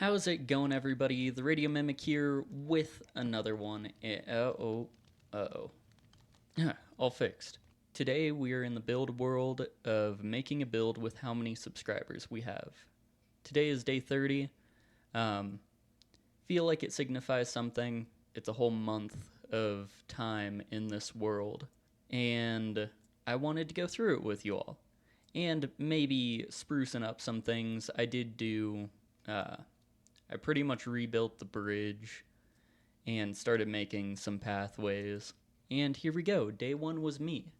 How's it going, everybody? TheRadioMimic here with another one. Uh-oh. All fixed. Today we are in the build world of making a build with how many subscribers we have. Today is day 30. Feel like it signifies something. It's a whole month of time in this world. And I wanted to go through it with you all. And maybe sprucing up some things. I did do... I pretty much rebuilt the bridge and started making some pathways. And here we go. Day 1 was me.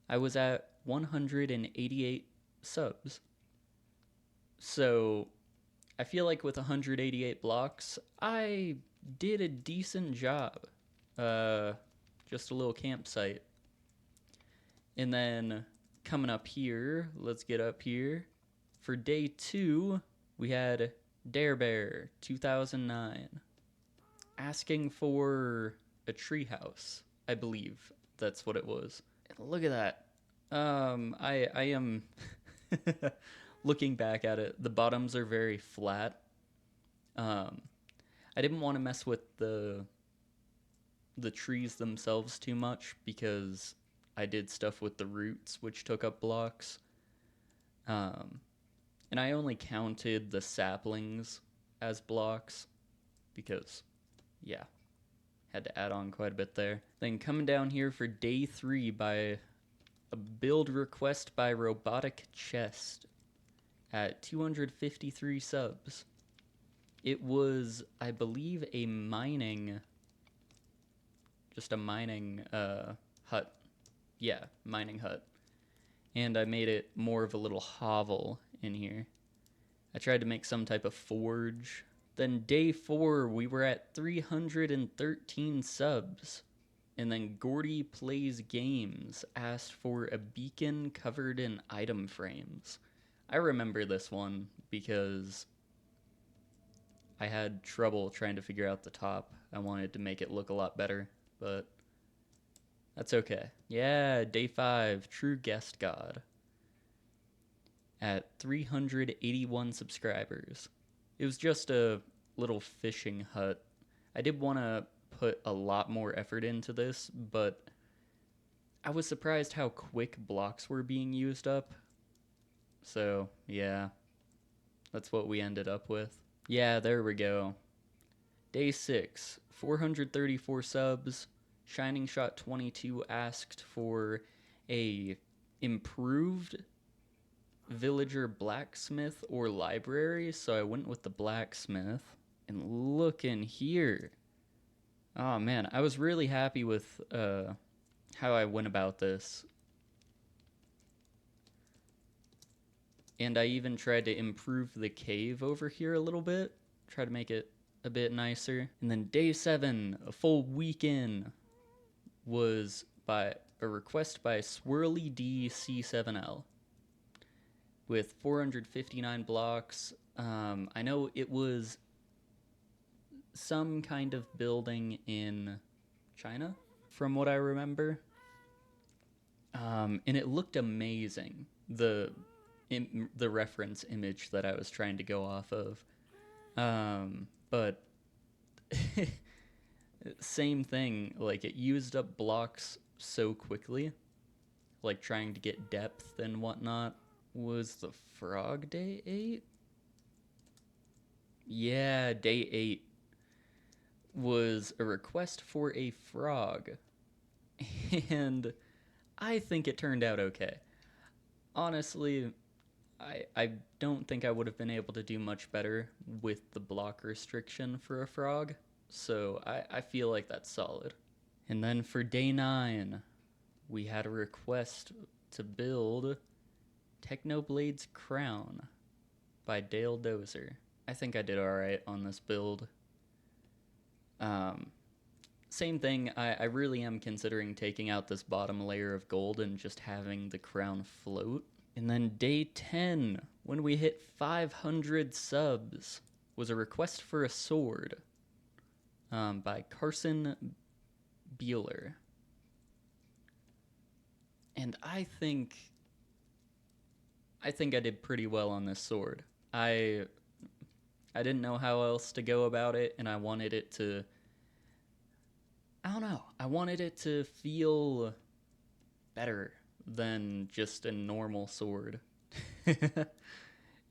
I was at 188 subs. So I feel like with 188 blocks, I did a decent job. Just a little campsite. And then coming up here, let's get up here. For day 2, we had Dare Bear 2009 asking for a treehouse. I believe that's what it was. And look at that. I am looking back at it. The bottoms are very flat. I didn't want to mess with the trees themselves too much because I did stuff with the roots, which took up blocks. And I only counted the saplings as blocks because, yeah, had to add on quite a bit there. Then coming down here for day 3 by a build request by Robotic Chest at 253 subs. It was, I believe, a mining hut. Yeah, mining hut. And I made it more of a little hovel in here. I tried to make some type of forge. Then day 4, we were at 313 subs. And then Gordy Plays Games asked for a beacon covered in item frames. I remember this one because I had trouble trying to figure out the top. I wanted to make it look a lot better, but that's okay. Yeah, day 5, True Guest God at 381 subscribers. It was just a little fishing hut. I did want to put a lot more effort into this, but I was surprised how quick blocks were being used up. So, yeah, that's what we ended up with. Yeah, there we go. Day 6, 434 subs. Shining Shot 22 asked for a improved villager blacksmith or library, so I went with the blacksmith. And look in here. Oh man, I was really happy with how I went about this. And I even tried to improve the cave over here a little bit. Try to make it a bit nicer. And then day 7, a full weekend, was by a request by Swirly D C7L with 459 blocks. I know it was some kind of building in China, from what I remember. And it looked amazing, the reference image that I was trying to go off of. But same thing, like it used up blocks so quickly, like trying to get depth and whatnot. Was the frog day 8? Yeah, day 8 was a request for a frog. And I think it turned out okay. Honestly, I don't think I would have been able to do much better with the block restriction for a frog. So I feel like that's solid. And then for day 9, we had a request to build Technoblade's Crown by Dale Dozer. I think I did alright on this build. Same thing, I really am considering taking out this bottom layer of gold and just having the crown float. And then day 10, when we hit 500 subs, was a request for a sword by Carson Beeler. And I think I did pretty well on this sword. I I didn't know how else to go about it, and I wanted it to, I don't know, I wanted it to feel better than just a normal sword.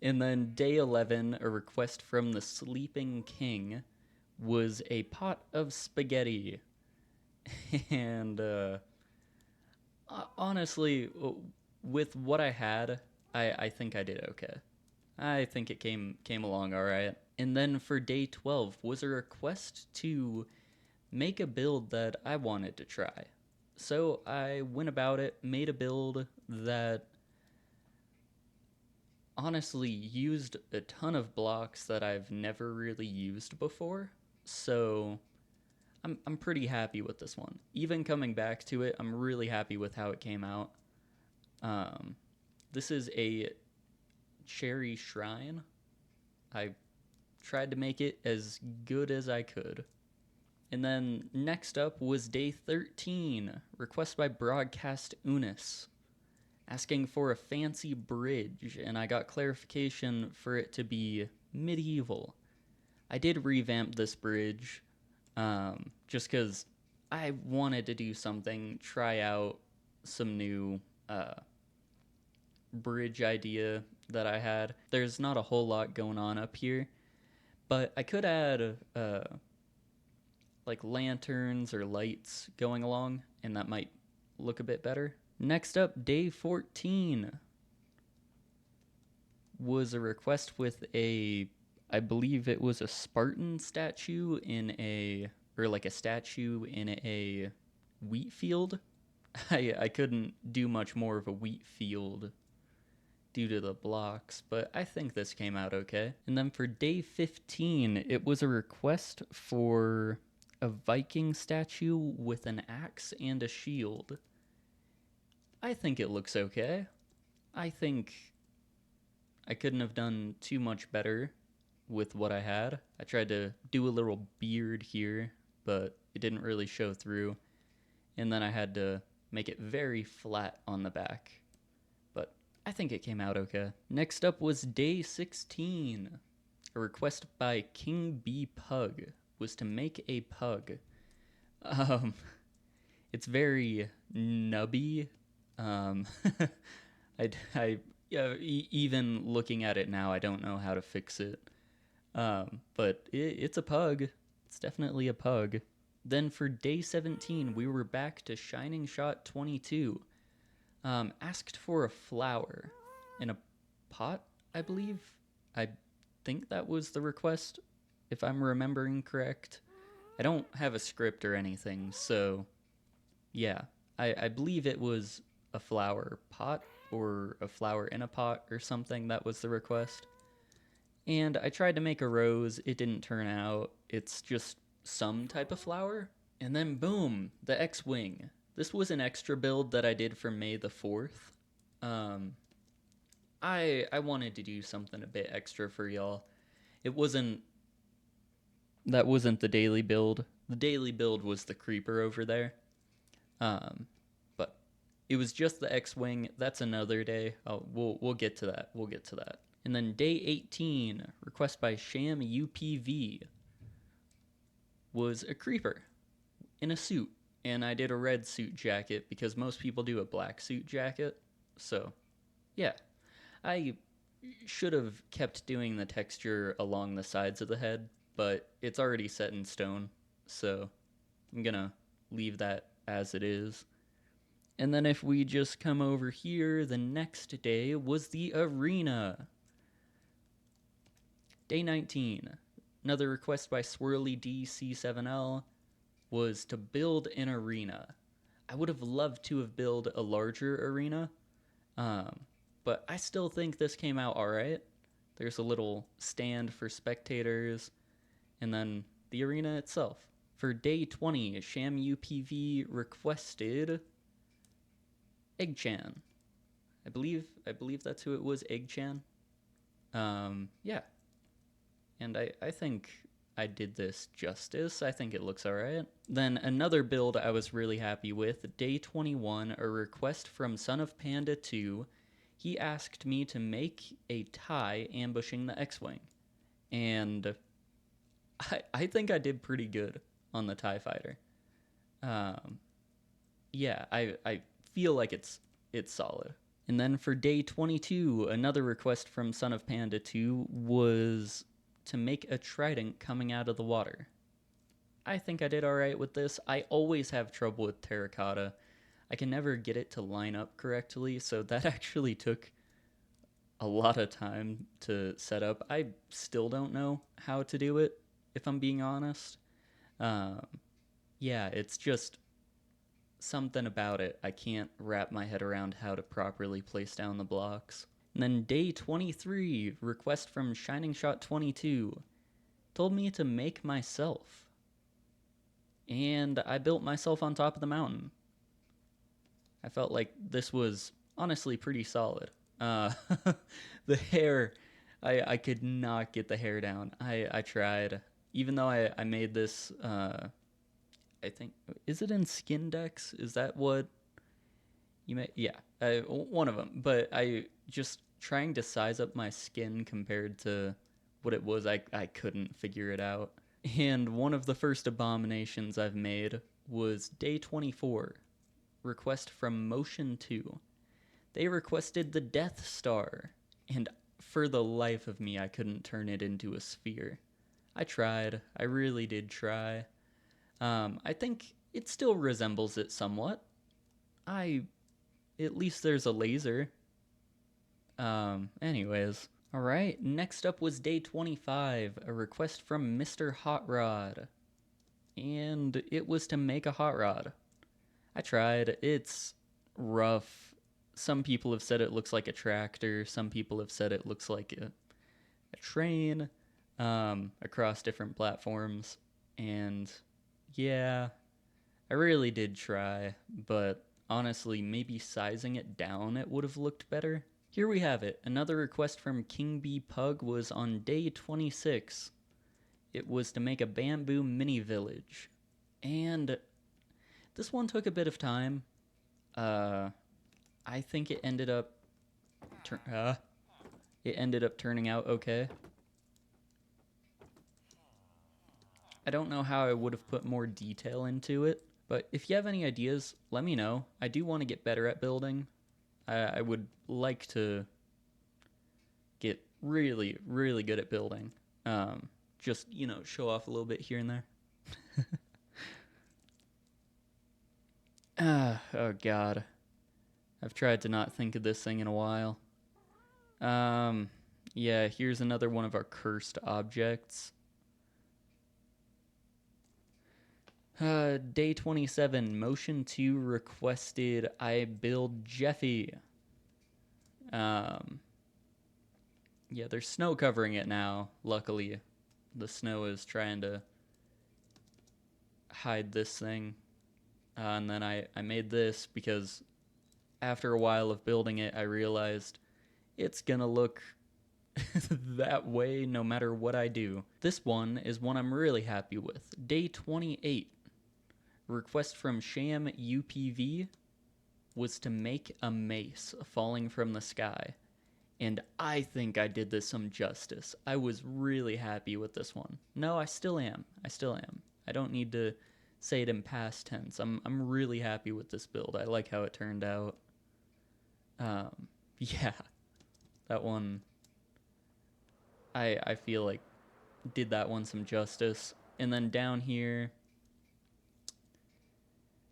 And then day 11, a request from the Sleeping King was a pot of spaghetti. And honestly, with what I had, I think I did okay. I think it came along all right. And then for day 12 was a request to make a build that I wanted to try. So I went about it, made a build that honestly used a ton of blocks that I've never really used before. So I'm pretty happy with this one. Even coming back to it, I'm really happy with how it came out. This is a cherry shrine. I tried to make it as good as I could. And then next up was day 13, request by Broadcast Unis, asking for a fancy bridge, and I got clarification for it to be medieval. I did revamp this bridge, just because I wanted to do something, try out some new bridge idea that I had. There's not a whole lot going on up here, but I could add like lanterns or lights going along, and that might look a bit better. Next up, day 14 was a request with a, I believe it was a Spartan statue in a, or like a statue in a wheat field. I couldn't do much more of a wheat field due to the blocks, but I think this came out okay. And then for day 15, it was a request for a Viking statue with an axe and a shield. I think it looks okay. I think I couldn't have done too much better with what I had. I tried to do a little beard here, but it didn't really show through. And then I had to make it very flat on the back. But I think it came out okay. Next up was day 16. A request by King B Pug was to make a pug. It's very nubby. Even looking at it now, I don't know how to fix it. But it's a pug. It's definitely a pug. Then for day 17, we were back to Shining Shot 22. Asked for a flower in a pot, I believe. I think that was the request, if I'm remembering correct. I don't have a script or anything, so yeah. I believe it was a flower pot or a flower in a pot or something. That was the request. And I tried to make a rose. It didn't turn out. It's just some type of flower. And then boom, the X-Wing. This was an extra build that I did for May the 4th. I wanted to do something a bit extra for y'all. That wasn't the daily build. The daily build was the creeper over there. But it was just the X-Wing. That's another day. Oh, we'll get to that. We'll get to that. And then day 18, request by Sham UPV, was a creeper in a suit. And I did a red suit jacket because most people do a black suit jacket. So, yeah. I should have kept doing the texture along the sides of the head, but it's already set in stone. So, I'm gonna leave that as it is. And then if we just come over here, the next day was the arena. Day 19, another request by Swirly DC7L was to build an arena. I would have loved to have built a larger arena, but I still think this came out alright. There's a little stand for spectators, and then the arena itself. For day 20, Sham UPV requested Egg-chan. I believe that's who it was, Egg-chan. Yeah. And I think I did this justice. I think it looks alright. Then another build I was really happy with, day 21, a request from Son of Panda 2. He asked me to make a tie ambushing the X-Wing. and I think I did pretty good on the TIE Fighter. Um, yeah, I feel like it's solid. And then for day 22, another request from Son of Panda 2 was to make a trident coming out of the water. I think I did alright with this. I always have trouble with terracotta. I can never get it to line up correctly, so that actually took a lot of time to set up. I still don't know how to do it, if I'm being honest. Um, yeah, it's just something about it. I can't wrap my head around how to properly place down the blocks. And then day 23, request from Shining Shot 22, told me to make myself. And I built myself on top of the mountain. I felt like this was honestly pretty solid. Uh, the hair, I could not get the hair down. I tried. Even though I made this, I think, is it in Skin Decks? Is that what you may? Yeah, one of them. But I just trying to size up my skin compared to what it was, I couldn't figure it out. And one of the first abominations I've made was day 24, request from Motion 2. They requested the Death Star, and for the life of me, I couldn't turn it into a sphere. I tried. I really did try. I think it still resembles it somewhat. At least there's a laser. Anyways. Alright, next up was day 25, a request from Mr. Hot Rod. And it was to make a hot rod. I tried. It's rough. Some people have said it looks like a tractor. Some people have said it looks like a train across different platforms. And yeah, I really did try, but honestly, maybe sizing it down it would have looked better. Here we have it. Another request from King Bee Pug was on day 26. It was to make a bamboo mini village. And this one took a bit of time. I think it ended up turning out okay. I don't know how I would have put more detail into it, but if you have any ideas, let me know. I do want to get better at building. I would like to get really, really good at building. Just, show off a little bit here and there. Oh god. I've tried to not think of this thing in a while. Yeah, here's another one of our cursed objects. Day 27, Motion 2 requested I build Jeffy. Yeah, there's snow covering it now. Luckily, the snow is trying to hide this thing. And then I made this because after a while of building it, I realized it's gonna look that way no matter what I do. This one is one I'm really happy with. Day 28. Request from Sham UPV was to make a mace falling from the sky. And I think I did this some justice. I was really happy with this one. No, I still am. I don't need to say it in past tense. I'm really happy with this build. I like how it turned out. Yeah, that one, I feel like did that one some justice. And then down here,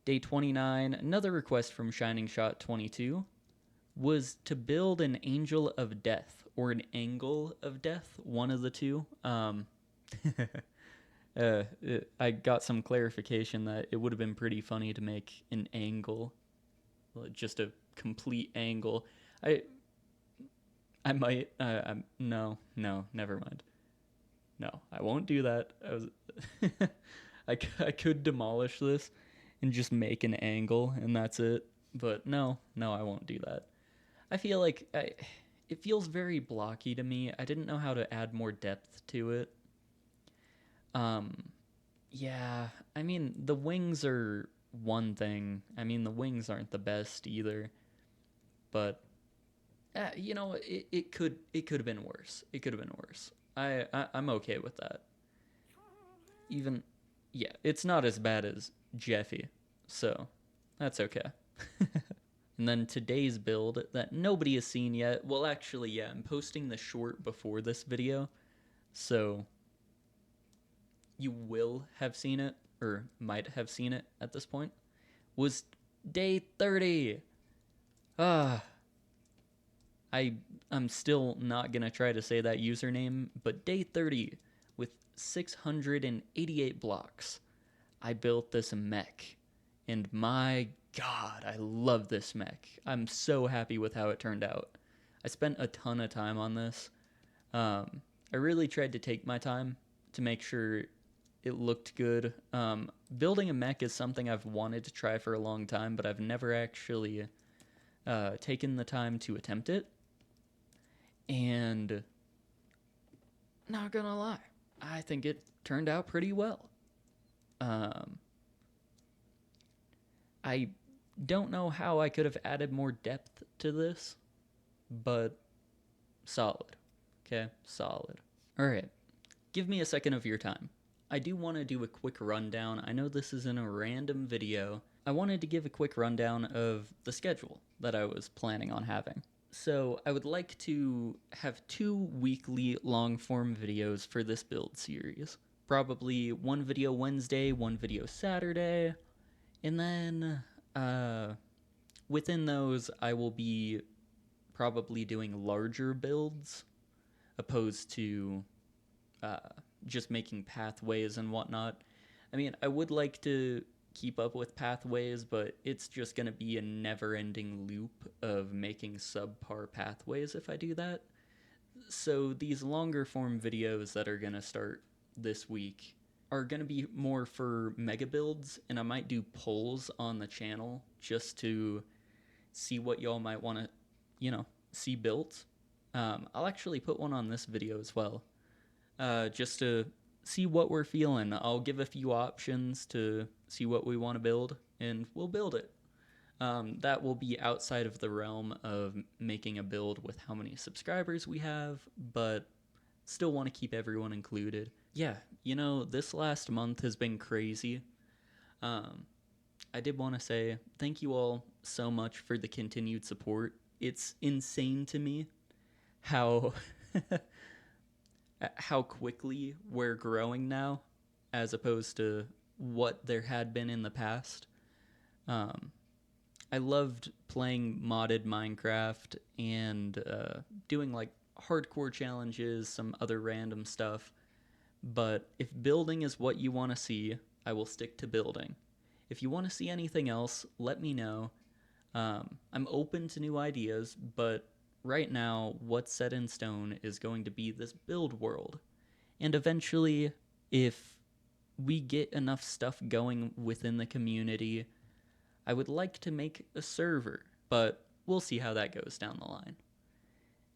day 29, another request from Shining Shot 22 was to build an Angel of Death or an Angle of Death, one of the two. I got some clarification that it would have been pretty funny to make an angle, just a complete angle. I might. No, never mind. No, I won't do that. I could demolish this and just make an angle, and that's it. But no, I won't do that. I feel like it feels very blocky to me. I didn't know how to add more depth to it. Yeah, I mean, the wings are one thing. I mean, the wings aren't the best either. But it could have been worse. It could have been worse. I'm okay with that. Even, yeah, it's not as bad as Jeffy, so that's okay. And then today's build that nobody has seen yet. Well, actually, yeah, I'm posting the short before this video, so you will have seen it, or might have seen it at this point, was day 30. Ah, I'm still not gonna try to say that username, but day 30 with 688 blocks, I built this mech, and my god, I love this mech. I'm so happy with how it turned out. I spent a ton of time on this. I really tried to take my time to make sure it looked good. Building a mech is something I've wanted to try for a long time, but I've never actually taken the time to attempt it. And not gonna lie, I think it turned out pretty well. I don't know how I could have added more depth to this, but solid. Okay, solid. All right, give me a second of your time. I do want to do a quick rundown. I know this isn't a random video. I wanted to give a quick rundown of the schedule that I was planning on having. So I would like to have 2 weekly long-form videos for this build series. Probably 1 video Wednesday, 1 video Saturday, and then within those I will be probably doing larger builds opposed to just making pathways and whatnot. I mean, I would like to keep up with pathways, but it's just going to be a never-ending loop of making subpar pathways if I do that. So these longer form videos that are going to start this week are going to be more for mega builds, and I might do polls on the channel just to see what y'all might want to, see built. I'll actually put one on this video as well, just to see what we're feeling. I'll give a few options to see what we want to build, and we'll build it. That will be outside of the realm of making a build with how many subscribers we have, but still want to keep everyone included. Yeah, this last month has been crazy. I did want to say thank you all so much for the continued support. It's insane to me how how quickly we're growing now as opposed to what there had been in the past. I loved playing modded Minecraft and doing like hardcore challenges, some other random stuff. But if building is what you want to see, I will stick to building. If you want to see anything else, let me know. I'm open to new ideas, but right now, what's set in stone is going to be this build world. And eventually, if we get enough stuff going within the community, I would like to make a server, but we'll see how that goes down the line.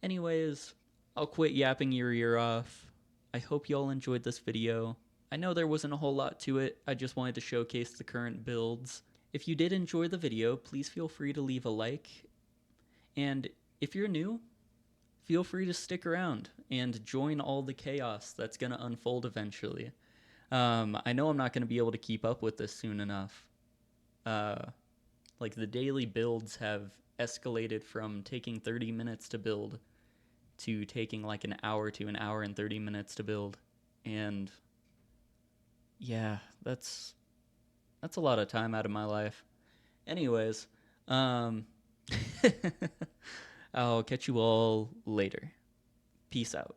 Anyways, I'll quit yapping your ear off. I hope y'all enjoyed this video. I know there wasn't a whole lot to it, I just wanted to showcase the current builds. If you did enjoy the video, please feel free to leave a like. And if you're new, feel free to stick around and join all the chaos that's going to unfold eventually. I know I'm not going to be able to keep up with this soon enough. Like the daily builds have escalated from taking 30 minutes to build to taking like an hour to an hour and 30 minutes to build. And yeah, that's a lot of time out of my life. Anyways, I'll catch you all later. Peace out.